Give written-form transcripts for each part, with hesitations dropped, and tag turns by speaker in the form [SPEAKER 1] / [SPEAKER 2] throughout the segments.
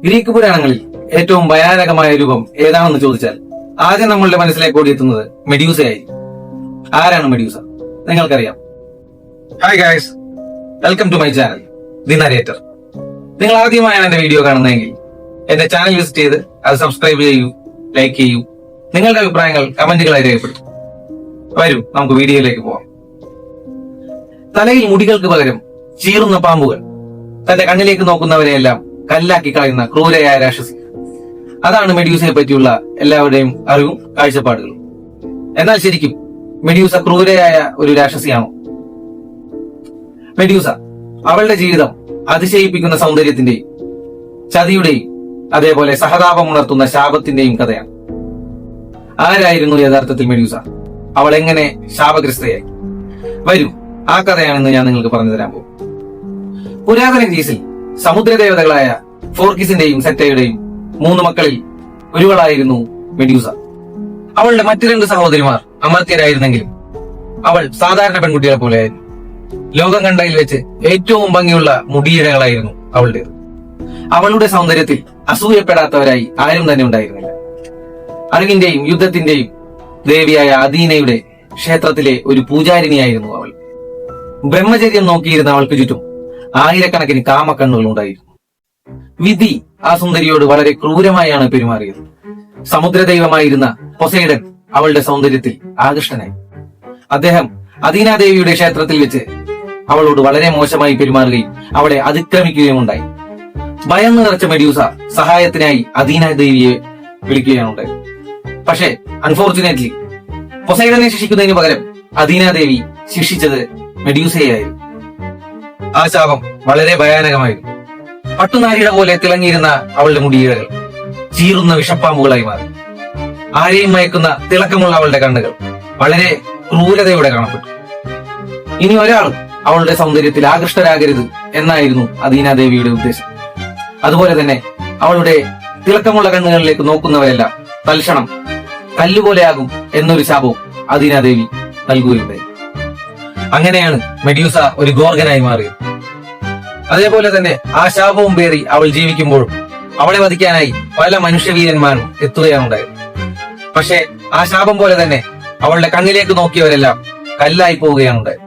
[SPEAKER 1] Greek പുരാണങ്ങളിൽ ഏറ്റവും ഭയാനകമായ രൂപം ഏതാണെന്ന് ചോദിച്ചാൽ ആദ്യം നമ്മളുടെ മനസ്സിലേക്ക് ഓടിയെത്തുന്നത് മെഡ്യൂസയായി. ആരാണ് മെഡ്യൂസ? നിങ്ങൾക്കറിയാം. Hi guys, welcome to my channel the narrator. നിങ്ങൾ ആദ്യമായാണ് എന്റെ വീഡിയോ കാണുന്നതെങ്കിൽ എന്റെ ചാനൽ വിസിറ്റ് ചെയ്ത് അത് സബ്സ്ക്രൈബ് ചെയ്യൂ, ലൈക്ക് ചെയ്യൂ, നിങ്ങളുടെ അഭിപ്രായങ്ങൾ കമന്റുകളായി രേഖപ്പെടുത്തും. വരൂ, നമുക്ക് വീഡിയോയിലേക്ക് പോവാം. തലയിൽ മുടികൾക്ക് പകരം ചീറുന്ന പാമ്പുകൾ, തന്റെ കണ്ണിലേക്ക് നോക്കുന്നവരെയെല്ലാം കല്ലാക്കി കളയുന്ന ക്രൂരയായ രാക്ഷസി. അതാണ് മെഡ്യൂസയെ പറ്റിയുള്ള എല്ലാവരുടെയും അറിവും കാഴ്ചപ്പാടുകളും. എന്നാൽ ശരിക്കും മെഡ്യൂസ ക്രൂരയായ ഒരു രാക്ഷസിയാണോ? മെഡ്യൂസ അവളുടെ ജീവിതം അതിശയിപ്പിക്കുന്ന സൗന്ദര്യത്തിന്റെയും ചതിയുടെയും അതേപോലെ സഹതാപമുണർത്തുന്ന ശാപത്തിന്റെയും കഥയാണ്. ആരായിരുന്നു യഥാർത്ഥത്തിൽ മെഡ്യൂസ? അവൾ എങ്ങനെ ശാപഗ്രസ്തയായി? വരൂ, ആ കഥയാണെന്ന് ഞാൻ നിങ്ങൾക്ക് പറഞ്ഞു തരാൻ പോകും. പുരാതന ഗ്രീസിൽ സമുദ്രദേവതകളായ ഫോർക്കിസിന്റെയും സെറ്റയുടെയും 3 മക്കളിൽ ഒരുവളായിരുന്നു മെഡ്യൂസ. അവളുടെ മറ്റു 2 സഹോദരിമാർ അമർത്യരായിരുന്നെങ്കിലും അവൾ സാധാരണ പെൺകുട്ടികളെ പോലെയായിരുന്നു. ലോകം കണ്ടതിൽ വെച്ച് ഏറ്റവും ഭംഗിയുള്ള മുടിയിഴകളായിരുന്നു അവളുടേത്. അവളുടെ സൗന്ദര്യത്തിൽ അസൂയപ്പെടാത്തവരായി ആരും തന്നെ ഉണ്ടായിരുന്നില്ല. അറിവിന്റെയും യുദ്ധത്തിന്റെയും ദേവിയായ അദീനയുടെ ക്ഷേത്രത്തിലെ ഒരു പൂജാരിണിയായിരുന്നു അവൾ. ബ്രഹ്മചര്യം നോക്കിയിരുന്ന അവൾക്ക് ചുറ്റും ആയിരക്കണക്കിന് കാമക്കണ്ണുകൾ ഉണ്ടായിരുന്നു. വിധി ആ സുന്ദരിയോട് വളരെ ക്രൂരമായാണ് പെരുമാറിയത്. സമുദ്രദൈവമായിരുന്ന പൊസൈഡൻ അവളുടെ സൗന്ദര്യത്തിൽ ആകൃഷ്ടനായി. അദ്ദേഹം അദീനാദേവിയുടെ ക്ഷേത്രത്തിൽ വെച്ച് അവളോട് വളരെ മോശമായി പെരുമാറുകയും അവളെ അതിക്രമിക്കുകയും ഉണ്ടായി. ഭയം നിറച്ച മെഡ്യൂസ സഹായത്തിനായി അദീനാദേവിയെ വിളിക്കുകയാണുണ്ടായത്. പക്ഷേ അൺഫോർച്ചുനേറ്റ്ലി പൊസൈഡനെ ശിക്ഷിക്കുന്നതിന് പകരം അദീനാദേവി ശിക്ഷിച്ചത് മെഡ്യൂസയായിരുന്നു. ആ ശാപം വളരെ ഭയാനകമായിരുന്നു. പട്ടുനാരിയുടെ പോലെ തിളങ്ങിയിരുന്ന അവളുടെ മുടിയിഴകൾ ചീറുന്ന വിഷപ്പാമ്പുകളായി മാറി. ആരെയും മയക്കുന്ന തിളക്കമുള്ള അവളുടെ കണ്ണുകൾ വളരെ ക്രൂരതയോടെ കാണപ്പെട്ടു. ഇനി ഒരാളും അവളുടെ സൗന്ദര്യത്തിൽ ആകൃഷ്ടരാകരുത് എന്നായിരുന്നു അദീനാദേവിയുടെ ഉദ്ദേശം. അതുപോലെ തന്നെ അവളുടെ തിളക്കമുള്ള കണ്ണുകളിലേക്ക് നോക്കുന്നവരെല്ലാം തൽക്ഷണം കല്ലുപോലെയാകും എന്നൊരു ശാപവും അദീനാദേവി നൽകുകയുണ്ടായി. അങ്ങനെയാണ് മെഡ്യൂസ ഒരു ഗോർഗനായി മാറിയത്. അതേപോലെ തന്നെ ആ ശാപവും പേറി അവൾ ജീവിക്കുമ്പോഴും അവളെ വധിക്കാനായി പല മനുഷ്യവീരന്മാരും എത്തുകയാണുണ്ടായത്. പക്ഷേ ആ ശാപം പോലെ തന്നെ അവളുടെ കണ്ണിലേക്ക് നോക്കിയവരെല്ലാം കല്ലായി പോവുകയാണുണ്ടായത്.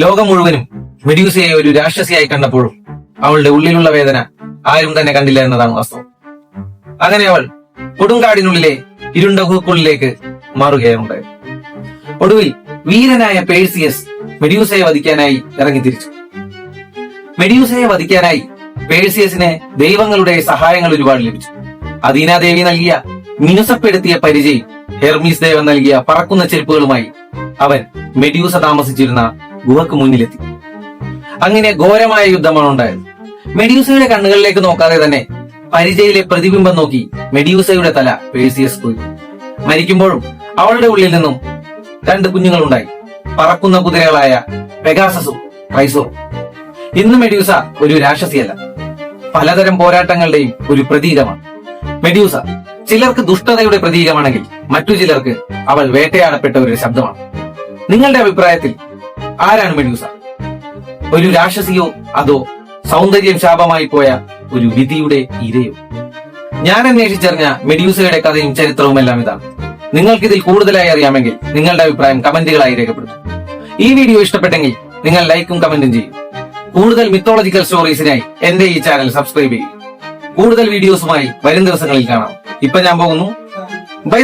[SPEAKER 1] ലോകം മുഴുവനും മെഡ്യൂസയെ ഒരു രാക്ഷസിയായി കണ്ടപ്പോഴും അവളുടെ ഉള്ളിലുള്ള വേദന ആരും തന്നെ കണ്ടില്ല എന്നതാണ് വാസ്തവം. അങ്ങനെ അവൾ കൊടുങ്കാടിനുള്ളിലെ ഇരുണ്ട ഗുഹയ്ക്കുള്ളിലേക്ക് മാറുകയാണുണ്ടായത്. ഒടുവിൽ വീരനായ പേഴ്സിയസ് മെഡ്യൂസയെ വധിക്കാനായി ഇറങ്ങിത്തിരിച്ചു. മെഡ്യൂസയെ വധിക്കാനായി പേഴ്സിയസിന് ദൈവങ്ങളുടെ സഹായങ്ങൾ ഒരുപാട് ലഭിച്ചു. അദീനാദേവി നൽകിയ മിനുസപ്പെടുത്തിയ പരിചയം, ഹെർമീസ് ദേവൻ നൽകിയ പറക്കുന്ന ചെരുപ്പുകളുമായി അവൻ മെഡ്യൂസ താമസിച്ചിരുന്ന ഗുഹക്ക് മുന്നിലെത്തി. അങ്ങനെ ഘോരമായ യുദ്ധമാണ് ഉണ്ടായത്. മെഡ്യൂസയുടെ കണ്ണുകളിലേക്ക് നോക്കാതെ തന്നെ പരിചയിലെ പ്രതിബിംബം നോക്കി മെഡ്യൂസയുടെ തല പേഴ്സിയസ് പോയി. മരിക്കുമ്പോഴും അവളുടെ ഉള്ളിൽ നിന്നും 2 കുഞ്ഞുങ്ങളുണ്ടായി, പറക്കുന്ന കുതിരകളായ പെഗാസസും ട്രൈസോറും. ഇന്ന് മെഡ്യൂസ ഒരു രാക്ഷസിയല്ല, പലതരം പോരാട്ടങ്ങളുടെയും ഒരു പ്രതീകമാണ്. മെഡ്യൂസ ചിലർക്ക് ദുഷ്ടതയുടെ പ്രതീകമാണെങ്കിൽ മറ്റു ചിലർക്ക് അവൾ വേട്ടയാടപ്പെട്ടവരുടെ ശബ്ദമാണ്. നിങ്ങളുടെ അഭിപ്രായത്തിൽ ആരാണ് മെഡ്യൂസ? ഒരു രാക്ഷസിയോ അതോ സൗന്ദര്യം ശാപമായി പോയ ഒരു വിധിയുടെ ഇരയോ? ഞാൻ അന്വേഷിച്ചറിഞ്ഞ മെഡ്യൂസയുടെ കഥയും ചരിത്രവും എല്ലാം ഇതാണ്. നിങ്ങൾക്കിതിൽ കൂടുതലായി അറിയാമെങ്കിൽ നിങ്ങളുടെ അഭിപ്രായം കമന്റുകളായി രേഖപ്പെടുത്തും. ഈ വീഡിയോ ഇഷ്ടപ്പെട്ടെങ്കിൽ നിങ്ങൾ ലൈക്കും കമന്റും ചെയ്യും. കൂടുതൽ മിത്തോളജിക്കൽ സ്റ്റോറീസിനായി എന്റെ ഈ ചാനൽ സബ്സ്ക്രൈബ് ചെയ്യും. കൂടുതൽ വീഡിയോസുമായി വരും ദിവസങ്ങളിൽ കാണാം. ഇപ്പൊ ഞാൻ പോകുന്നു. ബൈ.